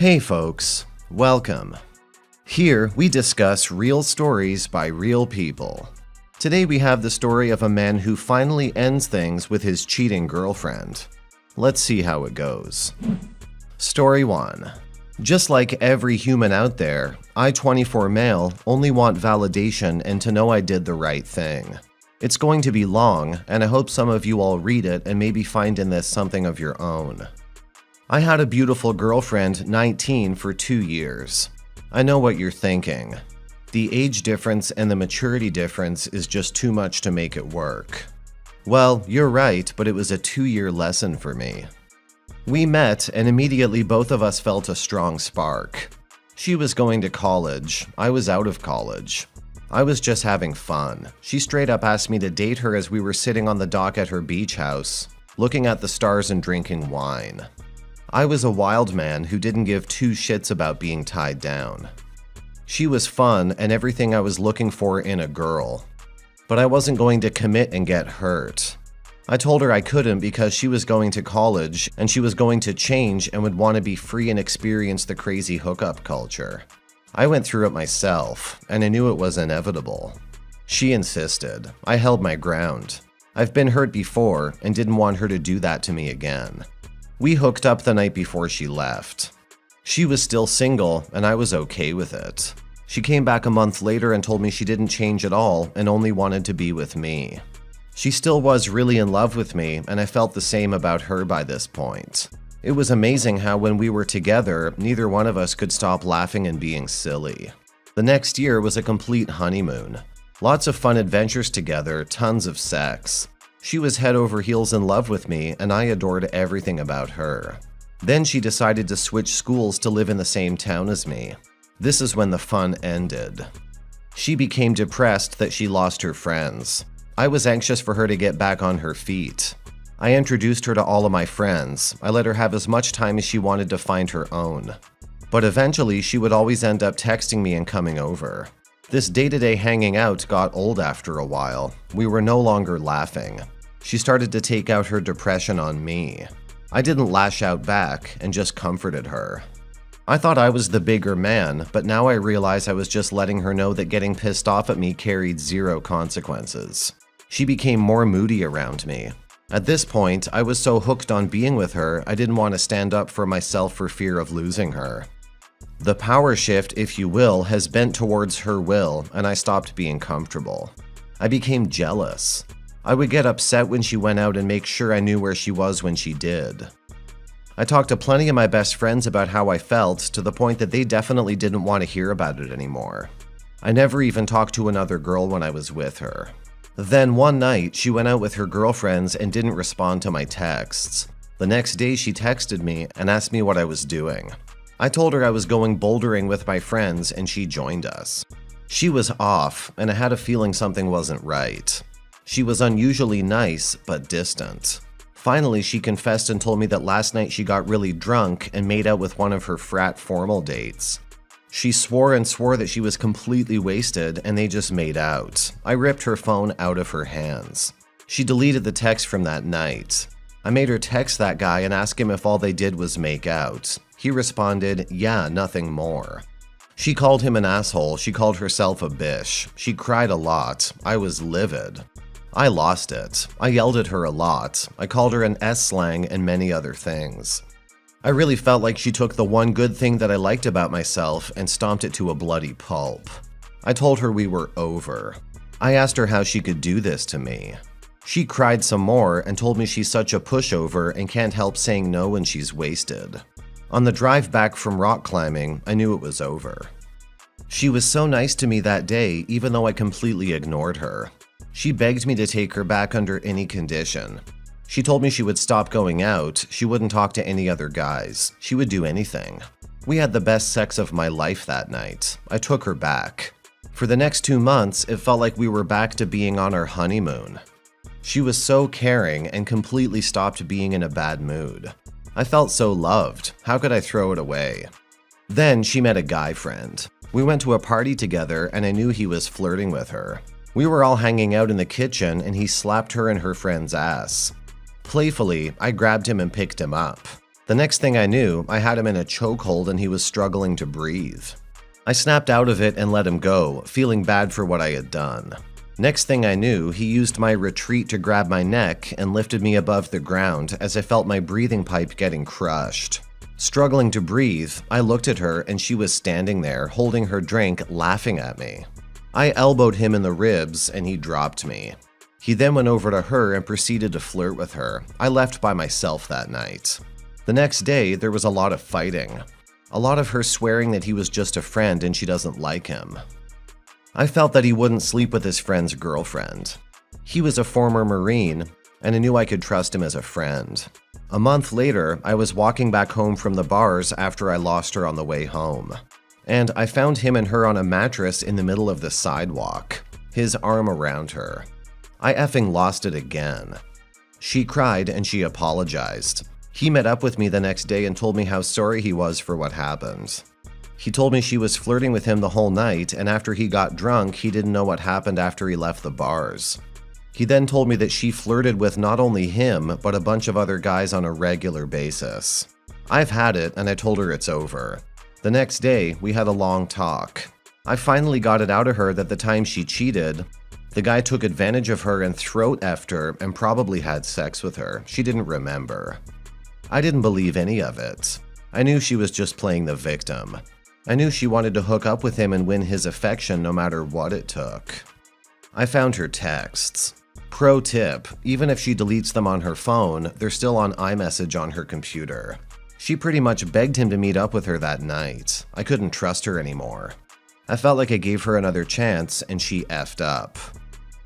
Hey folks, welcome. Here we discuss real stories by real people. Today we have the story of a man who finally ends things with his cheating girlfriend. Let's see how it goes. Story 1. Just like every human out there, I, 24 male, only want validation and to know I did the right thing. It's going to be long, and I hope some of you all read it and maybe find in this something of your own. I had a beautiful girlfriend, 19, for 2 years. I know what you're thinking. The age difference and the maturity difference is just too much to make it work. Well, you're right, but it was a 2-year lesson for me. We met, and immediately both of us felt a strong spark. She was going to college. I was out of college. I was just having fun. She straight up asked me to date her as we were sitting on the dock at her beach house, looking at the stars and drinking wine. I was a wild man who didn't give two shits about being tied down. She was fun and everything I was looking for in a girl. But I wasn't going to commit and get hurt. I told her I couldn't because she was going to college and she was going to change and would want to be free and experience the crazy hookup culture. I went through it myself, and I knew it was inevitable. She insisted. I held my ground. I've been hurt before and didn't want her to do that to me again. We hooked up the night before she left. She was still single, and I was okay with it. She came back a month later and told me she didn't change at all and only wanted to be with me. She still was really in love with me, and I felt the same about her by this point. It was amazing how when we were together, neither one of us could stop laughing and being silly. The next year was a complete honeymoon. Lots of fun adventures together, tons of sex. She was head over heels in love with me, and I adored everything about her. Then she decided to switch schools to live in the same town as me. This is when the fun ended. She became depressed that she lost her friends. I was anxious for her to get back on her feet. I introduced her to all of my friends. I let her have as much time as she wanted to find her own. But eventually, she would always end up texting me and coming over. This day-to-day hanging out got old after a while. We were no longer laughing. She started to take out her depression on me. I didn't lash out back and just comforted her. I thought I was the bigger man, but now I realize I was just letting her know that getting pissed off at me carried zero consequences. She became more moody around me. At this point, I was so hooked on being with her, I didn't want to stand up for myself for fear of losing her. The power shift, if you will, has bent towards her will, and I stopped being comfortable. I became jealous. I would get upset when she went out and make sure I knew where she was when she did. I talked to plenty of my best friends about how I felt, to the point that they definitely didn't want to hear about it anymore. I never even talked to another girl when I was with her. Then one night, she went out with her girlfriends and didn't respond to my texts. The next day, she texted me and asked me what I was doing. I told her I was going bouldering with my friends and she joined us. She was off, and I had a feeling something wasn't right. She was unusually nice, but distant. Finally, she confessed and told me that last night she got really drunk and made out with one of her frat formal dates. She swore and swore that she was completely wasted and they just made out. I ripped her phone out of her hands. She deleted the text from that night. I made her text that guy and ask him if all they did was make out. He responded, yeah, nothing more. She called him an asshole. She called herself a bitch. She cried a lot. I was livid. I lost it. I yelled at her a lot. I called her an S-slang and many other things. I really felt like she took the one good thing that I liked about myself and stomped it to a bloody pulp. I told her we were over. I asked her how she could do this to me. She cried some more and told me she's such a pushover and can't help saying no when she's wasted. On the drive back from rock climbing, I knew it was over. She was so nice to me that day, even though I completely ignored her. She begged me to take her back under any condition. She told me she would stop going out, she wouldn't talk to any other guys, she would do anything. We had the best sex of my life that night. I took her back. For the next 2 months, it felt like we were back to being on our honeymoon. She was so caring and completely stopped being in a bad mood. I felt so loved. How could I throw it away? Then she met a guy friend. We went to a party together and I knew he was flirting with her. We were all hanging out in the kitchen and he slapped her and her friend's ass. Playfully, I grabbed him and picked him up. The next thing I knew, I had him in a chokehold and he was struggling to breathe. I snapped out of it and let him go, feeling bad for what I had done. Next thing I knew, he used my retreat to grab my neck and lifted me above the ground as I felt my breathing pipe getting crushed. Struggling to breathe, I looked at her and she was standing there, holding her drink, laughing at me. I elbowed him in the ribs and he dropped me. He then went over to her and proceeded to flirt with her. I left by myself that night. The next day, there was a lot of fighting. A lot of her swearing that he was just a friend and she doesn't like him. I felt that he wouldn't sleep with his friend's girlfriend. He was a former Marine, and I knew I could trust him as a friend. A month later, I was walking back home from the bars after I lost her on the way home. And I found him and her on a mattress in the middle of the sidewalk, his arm around her. I effing lost it again. She cried and she apologized. He met up with me the next day and told me how sorry he was for what happened. He told me she was flirting with him the whole night, and after he got drunk, he didn't know what happened after he left the bars. He then told me that she flirted with not only him, but a bunch of other guys on a regular basis. I've had it, and I told her it's over. The next day, we had a long talk. I finally got it out of her that the time she cheated, the guy took advantage of her and throat-effed her and probably had sex with her. She didn't remember. I didn't believe any of it. I knew she was just playing the victim. I knew she wanted to hook up with him and win his affection no matter what it took. I found her texts. Pro tip, even if she deletes them on her phone, they're still on iMessage on her computer. She pretty much begged him to meet up with her that night. I couldn't trust her anymore. I felt like I gave her another chance and she effed up.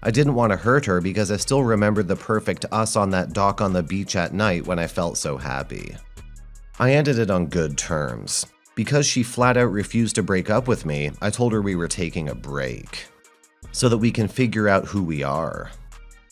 I didn't want to hurt her because I still remembered the perfect us on that dock on the beach at night when I felt so happy. I ended it on good terms. Because she flat out refused to break up with me, I told her we were taking a break, so that we can figure out who we are.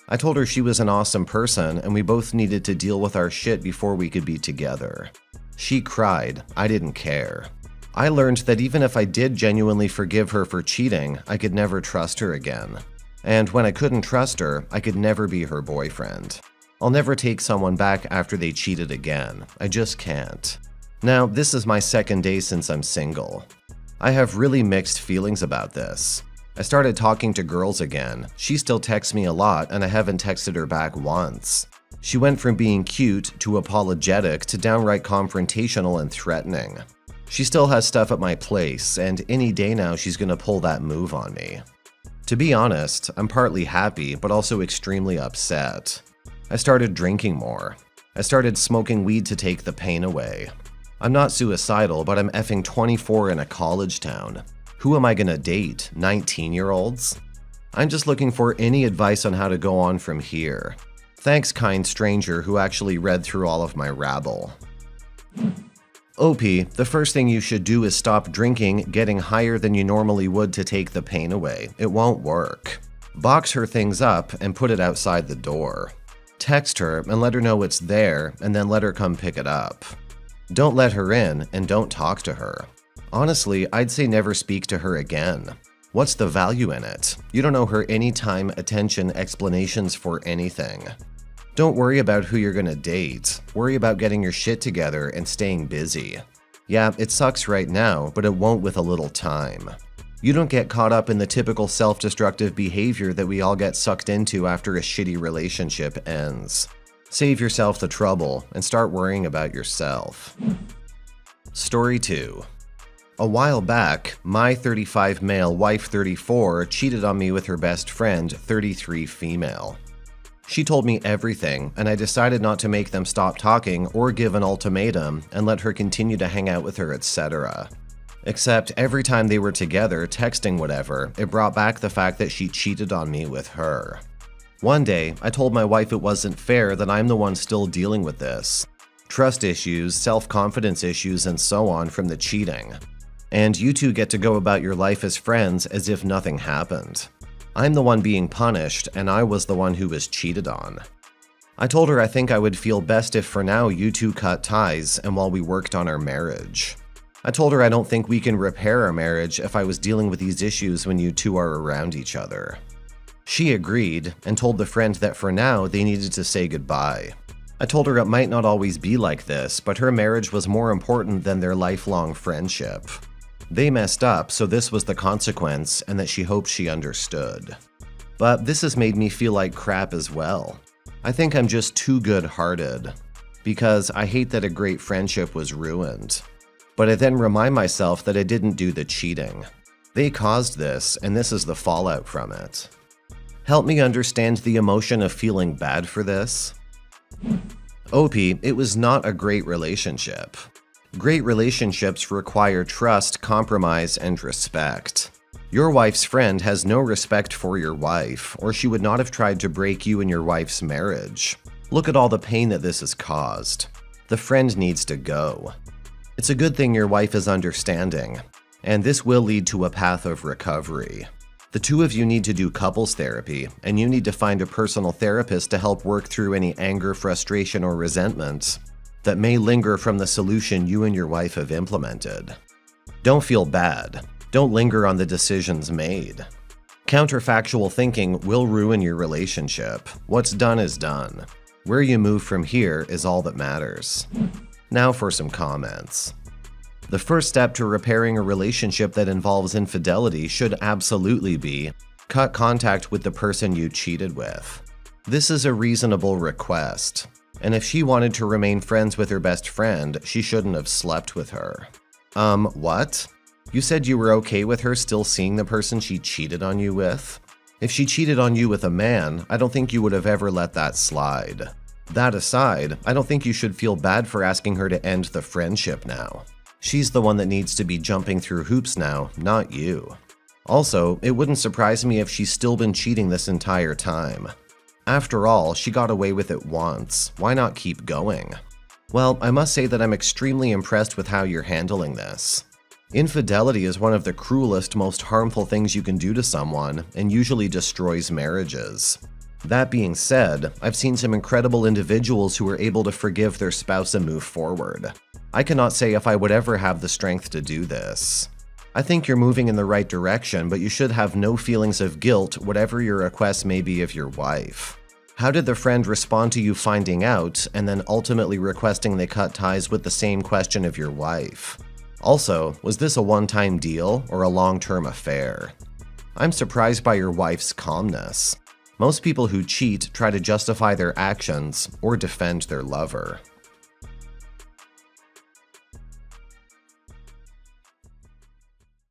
I told her she was an awesome person and we both needed to deal with our shit before we could be together. She cried. I didn't care. I learned that even if I did genuinely forgive her for cheating, I could never trust her again. And when I couldn't trust her, I could never be her boyfriend. I'll never take someone back after they cheated again. I just can't. Now, this is my second day since I'm single. I have really mixed feelings about this. I started talking to girls again. She still texts me a lot and I haven't texted her back once. She went from being cute to apologetic to downright confrontational and threatening. She still has stuff at my place, and any day now she's gonna pull that move on me. To be honest, I'm partly happy but also extremely upset. I started drinking more. I started smoking weed to take the pain away. I'm not suicidal, but I'm effing 24 in a college town. Who am I gonna date? 19-year-olds? I'm just looking for any advice on how to go on from here. Thanks, kind stranger who actually read through all of my rabble. OP, the first thing you should do is stop drinking, getting higher than you normally would to take the pain away. It won't work. Box her things up and put it outside the door. Text her and let her know it's there, and then let her come pick it up. Don't let her in, and don't talk to her. Honestly, I'd say never speak to her again. What's the value in it? You don't owe her any time, attention, explanations for anything. Don't worry about who you're gonna date. Worry about getting your shit together and staying busy. Yeah, it sucks right now, but it won't with a little time. You don't get caught up in the typical self-destructive behavior that we all get sucked into after a shitty relationship ends. Save yourself the trouble and start worrying about yourself. Story 2. A while back, my 35 male wife 34 cheated on me with her best friend 33 female. She told me everything, and I decided not to make them stop talking or give an ultimatum and let her continue to hang out with her, etc. Except every time they were together, texting whatever, it brought back the fact that she cheated on me with her. One day, I told my wife it wasn't fair that I'm the one still dealing with this. Trust issues, self-confidence issues, and so on from the cheating. And you two get to go about your life as friends as if nothing happened. I'm the one being punished, and I was the one who was cheated on. I told her I think I would feel best if for now you two cut ties and while we worked on our marriage. I told her I don't think we can repair our marriage if I was dealing with these issues when you two are around each other. She agreed and told the friend that for now they needed to say goodbye. I told her it might not always be like this, but her marriage was more important than their lifelong friendship. They messed up, so this was the consequence, and that she hoped she understood. But this has made me feel like crap as well. I think I'm just too good-hearted, because I hate that a great friendship was ruined. But I then remind myself that I didn't do the cheating. They caused this, and this is the fallout from it. Help me understand the emotion of feeling bad for this. OP, it was not a great relationship. Great relationships require trust, compromise, and respect. Your wife's friend has no respect for your wife, or she would not have tried to break you and your wife's marriage. Look at all the pain that this has caused. The friend needs to go. It's a good thing your wife is understanding, and this will lead to a path of recovery. The two of you need to do couples therapy, and you need to find a personal therapist to help work through any anger, frustration, or resentment that may linger from the solution you and your wife have implemented. Don't feel bad. Don't linger on the decisions made. Counterfactual thinking will ruin your relationship. What's done is done. Where you move from here is all that matters. Now for some comments. The first step to repairing a relationship that involves infidelity should absolutely be cut contact with the person you cheated with. This is a reasonable request, and if she wanted to remain friends with her best friend, she shouldn't have slept with her. What? You said you were okay with her still seeing the person she cheated on you with? If she cheated on you with a man, I don't think you would have ever let that slide. That aside, I don't think you should feel bad for asking her to end the friendship now. She's the one that needs to be jumping through hoops now, not you. Also, it wouldn't surprise me if she's still been cheating this entire time. After all, she got away with it once. Why not keep going? Well, I must say that I'm extremely impressed with how you're handling this. Infidelity is one of the cruelest, most harmful things you can do to someone, and usually destroys marriages. That being said, I've seen some incredible individuals who are able to forgive their spouse and move forward. I cannot say if I would ever have the strength to do this. I think you're moving in the right direction, but you should have no feelings of guilt, whatever your request may be of your wife. How did the friend respond to you finding out, and then ultimately requesting they cut ties with the same question of your wife? Also, was this a one-time deal or a long-term affair? I'm surprised by your wife's calmness. Most people who cheat try to justify their actions or defend their lover.